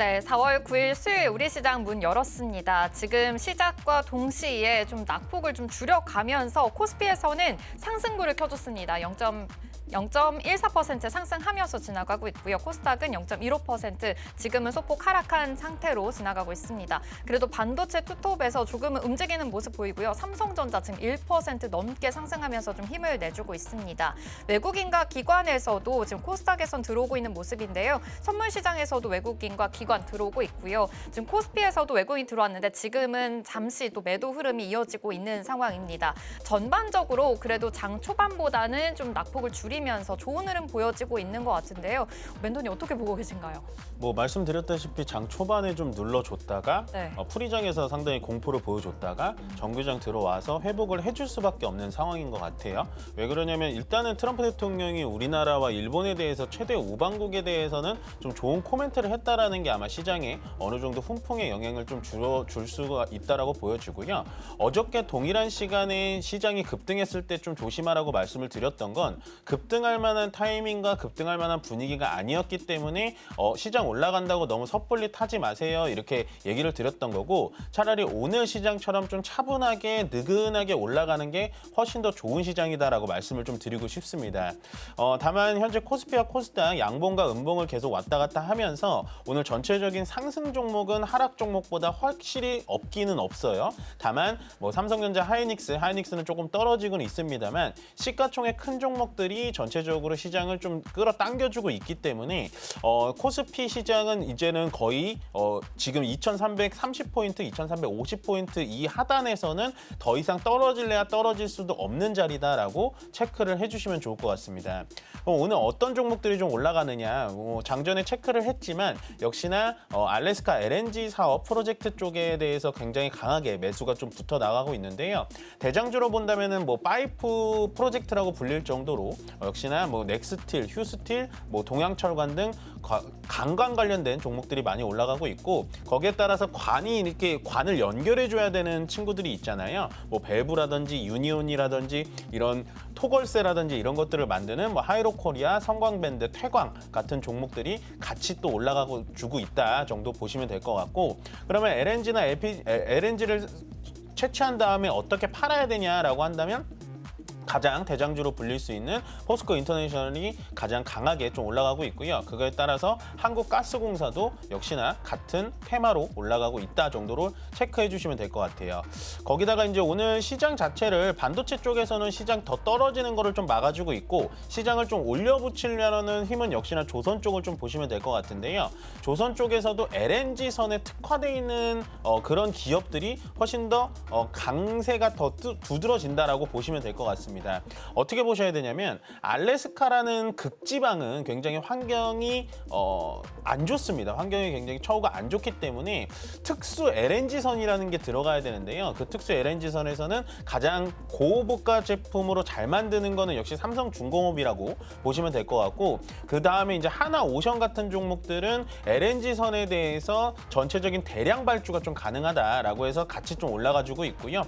네, 4월 9일 수요일 우리 시장 문 열었습니다. 지금 시작과 동시에 좀 낙폭을 좀 줄여가면서 코스피에서는 상승불을 켜줬습니다. 0.14% 상승하면서 지나가고 있고요. 코스닥은 0.15% 지금은 소폭 하락한 상태로 지나가고 있습니다. 그래도 반도체 투톱에서 조금은 움직이는 모습 보이고요. 삼성전자 지금 1% 넘게 상승하면서 좀 힘을 내주고 있습니다. 외국인과 기관에서도 지금 코스닥에선 들어오고 있는 모습인데요. 선물 시장에서도 외국인과 기관 들어오고 있고요. 지금 코스피에서도 외국인 들어왔는데 지금은 잠시 또 매도 흐름이 이어지고 있는 상황입니다. 전반적으로 그래도 장 초반보다는 좀 낙폭을 줄이면서 좋은 흐름 보여지고 있는 것 같은데요. 멘토님 어떻게 보고 계신가요? 뭐 말씀드렸다시피 장 초반에 좀 눌러줬다가 네. 풀이장에서 상당히 공포를 보여줬다가 정규장 들어와서 회복을 해줄 수밖에 없는 상황인 것 같아요. 왜 그러냐면 일단은 트럼프 대통령이 우리나라와 일본에 대해서 최대 우방국에 대해서는 좀 좋은 코멘트를 했다라는 게 아마 시장에 어느 정도 훈풍의 영향을 좀 줄여줄 수가 있다라고 보여지고요. 어저께 동일한 시간에 시장이 급등했을 때 좀 조심하라고 말씀을 드렸던 건 급등할 만한 타이밍과 급등할 만한 분위기가 아니었기 때문에 시장 올라간다고 너무 섣불리 타지 마세요 이렇게 얘기를 드렸던 거고 차라리 오늘 시장처럼 좀 차분하게 느긋하게 올라가는 게 훨씬 더 좋은 시장이다라고 말씀을 좀 드리고 싶습니다. 다만 현재 코스피와 코스닥 양봉과 음봉을 계속 왔다 갔다 하면서 오늘 전체적인 상승 종목은 하락 종목보다 확실히 없기는 없어요. 다만 뭐 삼성전자, 하이닉스는 조금 떨어지고는 있습니다만 시가총액 큰 종목들이 전체적으로 시장을 좀 끌어당겨주고 있기 때문에 코스피 시장은 이제는 거의 지금 2330포인트, 2350포인트 이 하단에서는 더 이상 떨어질래야 떨어질 수도 없는 자리다라고 체크를 해주시면 좋을 것 같습니다. 오늘 어떤 종목들이 좀 올라가느냐 장전에 체크를 했지만 역시나 알래스카 LNG 사업 프로젝트 쪽에 대해서 굉장히 강하게 매수가 좀 붙어 나가고 있는데요. 대장주로 본다면은 뭐 파이프 프로젝트라고 불릴 정도로 역시나 뭐 넥스틸, 휴스틸, 뭐 동양철관 등 관광 관련된 종목들이 많이 올라가고 있고 거기에 따라서 관을 연결해줘야 되는 친구들이 있잖아요. 뭐 밸브라든지 유니온이라든지 이런 토걸세라든지 이런 것들을 만드는 뭐 하이로코리아, 성광밴드, 태광 같은 종목들이 같이 또 올라가고 주고 있다 정도 보시면 될 것 같고 그러면 LNG를 채취한 다음에 어떻게 팔아야 되냐라고 한다면 가장 대장주로 불릴 수 있는 포스코 인터내셔널이 가장 강하게 좀 올라가고 있고요. 그거에 따라서 한국가스공사도 역시나 같은 테마로 올라가고 있다 정도로 체크해 주시면 될 것 같아요. 거기다가 이제 오늘 시장 자체를 반도체 쪽에서는 시장 더 떨어지는 거를 좀 막아주고 있고 시장을 좀 올려붙이려는 힘은 역시나 조선 쪽을 좀 보시면 될 것 같은데요. 조선 쪽에서도 LNG선에 특화되어 있는 그런 기업들이 훨씬 더 강세가 더 두드러진다라고 보시면 될 것 같습니다. 어떻게 보셔야 되냐면 알래스카라는 극지방은 굉장히 환경이 안 좋습니다. 환경이 굉장히 처우가 안 좋기 때문에 특수 LNG선이라는 게 들어가야 되는데요. 그 특수 LNG선에서는 가장 고부가 제품으로 잘 만드는 거는 역시 삼성중공업이라고 보시면 될 것 같고 그 다음에 이제 하나오션 같은 종목들은 LNG선에 대해서 전체적인 대량 발주가 좀 가능하다라고 해서 같이 좀 올라가지고 있고요.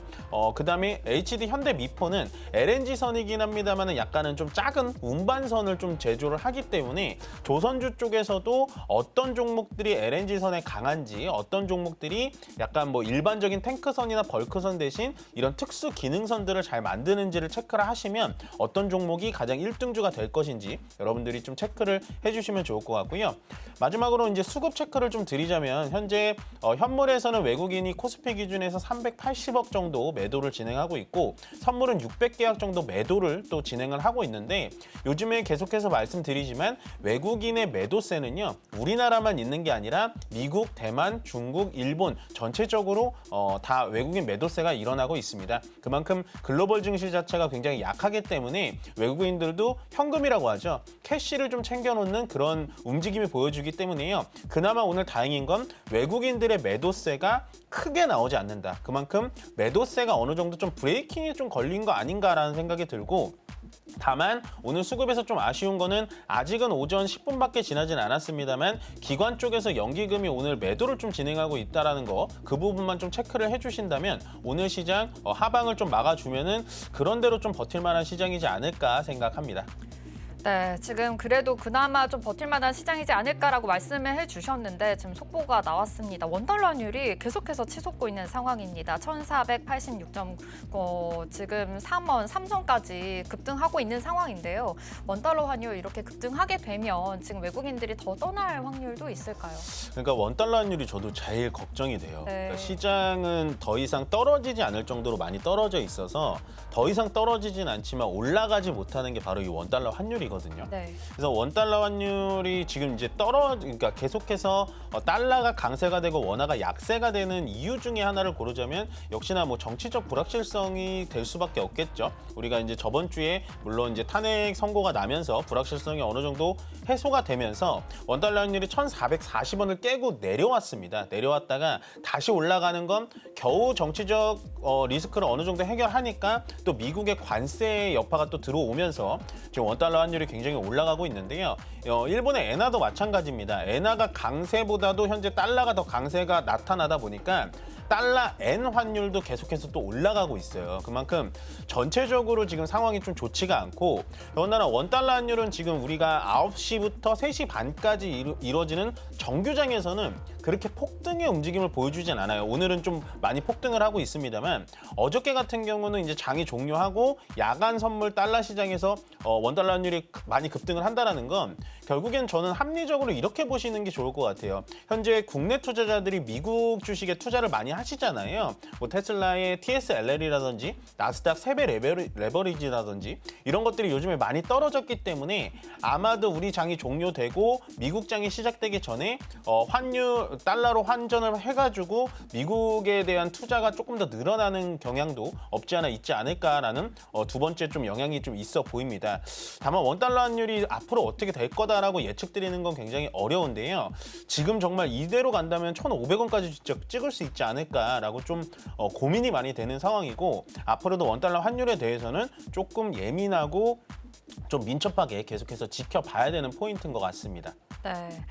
그 다음에 HD 현대미포는 LNG선이긴 합니다만 약간은 좀 작은 운반선을 좀 제조를 하기 때문에 조선주 쪽에서도 어떤 종목들이 LNG선에 강한지 어떤 종목들이 약간 뭐 일반적인 탱크선이나 벌크선 대신 이런 특수 기능선들을 잘 만드는지를 체크를 하시면 어떤 종목이 가장 1등주가 될 것인지 여러분들이 좀 체크를 해주시면 좋을 것 같고요. 마지막으로 이제 수급 체크를 좀 드리자면 현재 현물에서는 외국인이 코스피 기준에서 380억 정도 매도를 진행하고 있고 선물은 600계약 정도 매도를 또 진행을 하고 있는데 요즘에 계속해서 말씀드리지만 외국인의 매도세는요 우리나라만 있는 게 아니라 미국, 대만, 중국, 일본 전체적으로 다 외국인 매도세가 일어나고 있습니다. 그만큼 글로벌 증시 자체가 굉장히 약하기 때문에 외국인들도 현금이라고 하죠. 캐시를 좀 챙겨놓는 그런 움직임이 보여주기 때문에요. 그나마 오늘 다행인 건 외국인들의 매도세가 크게 나오지 않는다. 그만큼 매도세가 어느 정도 좀 브레이킹이 좀 걸린 거 아닌가라는 생각이 들고 다만 오늘 수급에서 좀 아쉬운 거는 아직은 오전 10분밖에 지나진 않았습니다만 기관 쪽에서 연기금이 오늘 매도를 좀 진행하고 있다는 거 그 부분만 좀 체크를 해주신다면 오늘 시장 하방을 좀 막아주면은 그런 대로 좀 버틸 만한 시장이지 않을까 생각합니다. 네, 지금 그래도 그나마 좀 버틸만한 시장이지 않을까라고 말씀을 해주셨는데 지금 속보가 나왔습니다. 원달러 환율이 계속해서 치솟고 있는 상황입니다. 1,486점, 지금 3원, 3선까지 급등하고 있는 상황인데요. 원달러 환율 이렇게 급등하게 되면 지금 외국인들이 더 떠날 확률도 있을까요? 그러니까 원달러 환율이 저도 제일 걱정이 돼요. 네. 그러니까 시장은 더 이상 떨어지지 않을 정도로 많이 떨어져 있어서 더 이상 떨어지진 않지만 올라가지 못하는 게 바로 이 원달러 환율이거든요. 네. 그래서 원달러 환율이 지금 이제 그러니까 계속해서 달러가 강세가 되고 원화가 약세가 되는 이유 중에 하나를 고르자면 역시나 뭐 정치적 불확실성이 될 수밖에 없겠죠. 우리가 이제 저번 주에 물론 이제 탄핵 선고가 나면서 불확실성이 어느 정도 해소가 되면서 원달러 환율이 1,440원을 깨고 내려왔습니다. 내려왔다가 다시 올라가는 건 겨우 정치적 리스크를 어느 정도 해결하니까 또 미국의 관세 여파가 또 들어오면서 지금 원달러 환율이 굉장히 올라가고 있는데요. 일본의 엔화도 마찬가지입니다. 엔화가 강세보다도 현재 달러가 더 강세가 나타나다 보니까 달러 엔 환율도 계속해서 또 올라가고 있어요. 그만큼 전체적으로 지금 상황이 좀 좋지가 않고 더군다나 원달러 환율은 지금 우리가 9시부터 3시 반까지 이루어지는 정규장에서는 그렇게 폭등의 움직임을 보여주진 않아요. 오늘은 좀 많이 폭등을 하고 있습니다만 어저께 같은 경우는 이제 장이 종료하고 야간 선물 달러 시장에서 원달러 환율이 많이 급등을 한다는 건 결국엔 저는 합리적으로 이렇게 보시는 게 좋을 것 같아요. 현재 국내 투자자들이 미국 주식에 투자를 많이 하시잖아요. 뭐 테슬라의 TSLL이라든지 나스닥 3배 레버리지라든지 이런 것들이 요즘에 많이 떨어졌기 때문에 아마도 우리 장이 종료되고 미국 장이 시작되기 전에 환율 달러로 환전을 해가지고 미국에 대한 투자가 조금 더 늘어나는 경향도 없지 않아 있지 않을까라는 두 번째 좀 영향이 좀 있어 보입니다. 다만 원달러 환율이 앞으로 어떻게 될 거다라고 예측드리는 건 굉장히 어려운데요. 지금 정말 이대로 간다면 1,500원까지 찍을 수 있지 않을까라고 좀 고민이 많이 되는 상황이고 앞으로도 원달러 환율에 대해서는 조금 예민하고 좀 민첩하게 계속해서 지켜봐야 되는 포인트인 것 같습니다. 네,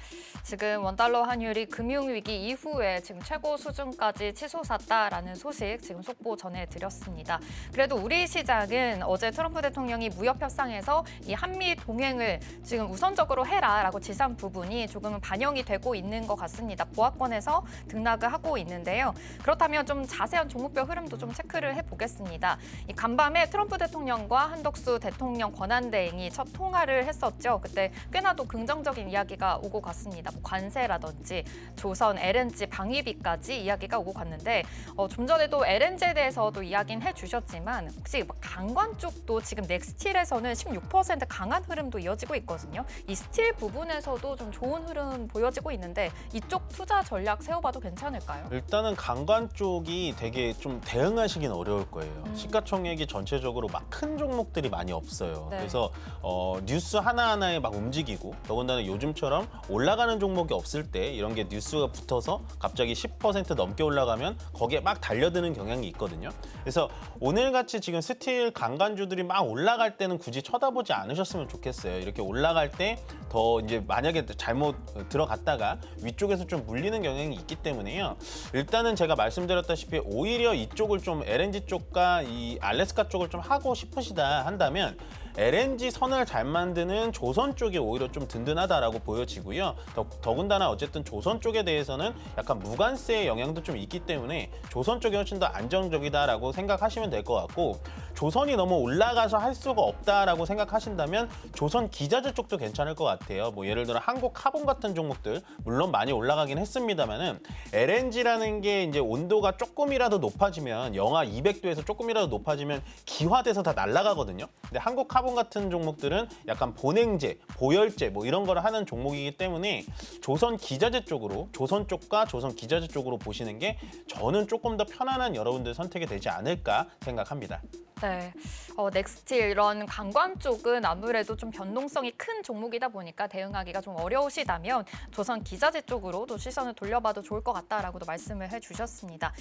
지금 원달러 환율이 금융위기 이후에 지금 최고 수준까지 치솟았다라는 소식 지금 속보 전해드렸습니다. 그래도 우리 시장은 어제 트럼프 대통령이 무역 협상에서 이 한미 동행을 지금 우선적으로 해라라고 지시한 부분이 조금은 반영이 되고 있는 것 같습니다. 보합권에서 등락을 하고 있는데요. 그렇다면 좀 자세한 종목별 흐름도 좀 체크를 해보겠습니다. 이 간밤에 트럼프 대통령과 한덕수 대통령 권한대행이 첫 통화를 했었죠. 그때 꽤나 또 긍정적인 이야기가 오고 갔습니다. 뭐 관세라든지 조선 LNG 방위비까지 이야기가 오고 갔는데 좀 전에도 LNG에 대해서도 이야기는 해주셨지만 혹시 강관 쪽도 지금 넥스틸에서는 16% 강한 흐름도 이어지고 있거든요. 이 스틸 부분에서도 좀 좋은 흐름 보여지고 있는데 이쪽 투자 전략 세워봐도 괜찮을까요? 일단은 강관 쪽이 되게 좀 대응하시긴 어려울 거예요. 시가총액이 전체적으로 막 큰 종목들이 많이 없어요. 네. 그래서 뉴스 하나하나에 막 움직이고 더군다나 요즘처럼 올라가는 종목이 없을 때 이런 게 뉴스가 붙어서 갑자기 10% 넘게 올라가면 거기에 막 달려드는 경향이 있거든요. 그래서 오늘같이 지금 스틸 강간주들이 막 올라갈 때는 굳이 쳐다보지 않으셨으면 좋겠어요. 이렇게 올라갈 때 더 이제 만약에 잘못 들어갔다가 위쪽에서 좀 물리는 경향이 있기 때문에요. 일단은 제가 말씀드렸다시피 오히려 이쪽을 좀 LNG 쪽과 이 알래스카 쪽을 좀 하고 싶으시다 한다면 LNG 선을 잘 만드는 조선 쪽이 오히려 좀 든든하다라고 보여지고요. 더군다나 어쨌든 조선 쪽에 대해서는 약간 무관세의 영향도 좀 있기 때문에 조선 쪽이 훨씬 더 안정적이다라고 생각하시면 될 것 같고 조선이 너무 올라가서 할 수가 없다라고 생각하신다면 조선 기자재 쪽도 괜찮을 것 같아요. 뭐 예를 들어 한국카본 같은 종목들 물론 많이 올라가긴 했습니다만은 LNG라는 게 이제 온도가 조금이라도 높아지면 영하 200도에서 조금이라도 높아지면 기화돼서 다 날아가거든요. 근데 한국카본 같은 종목들은 약간 보냉제, 보열제 뭐 이런 거를 하는 종목이기 때문에 조선 기자재 쪽으로 조선 쪽과 조선 기자재 쪽으로 보시는 게 저는 조금 더 편안한 여러분들 선택이 되지 않을까 생각합니다. 네, 넥스틸 이런 강관 쪽은 아무래도 좀 변동성이 큰 종목이다 보니까 대응하기가 좀 어려우시다면 조선 기자재 쪽으로도 시선을 돌려봐도 좋을 것 같다라고도 말씀을 해주셨습니다.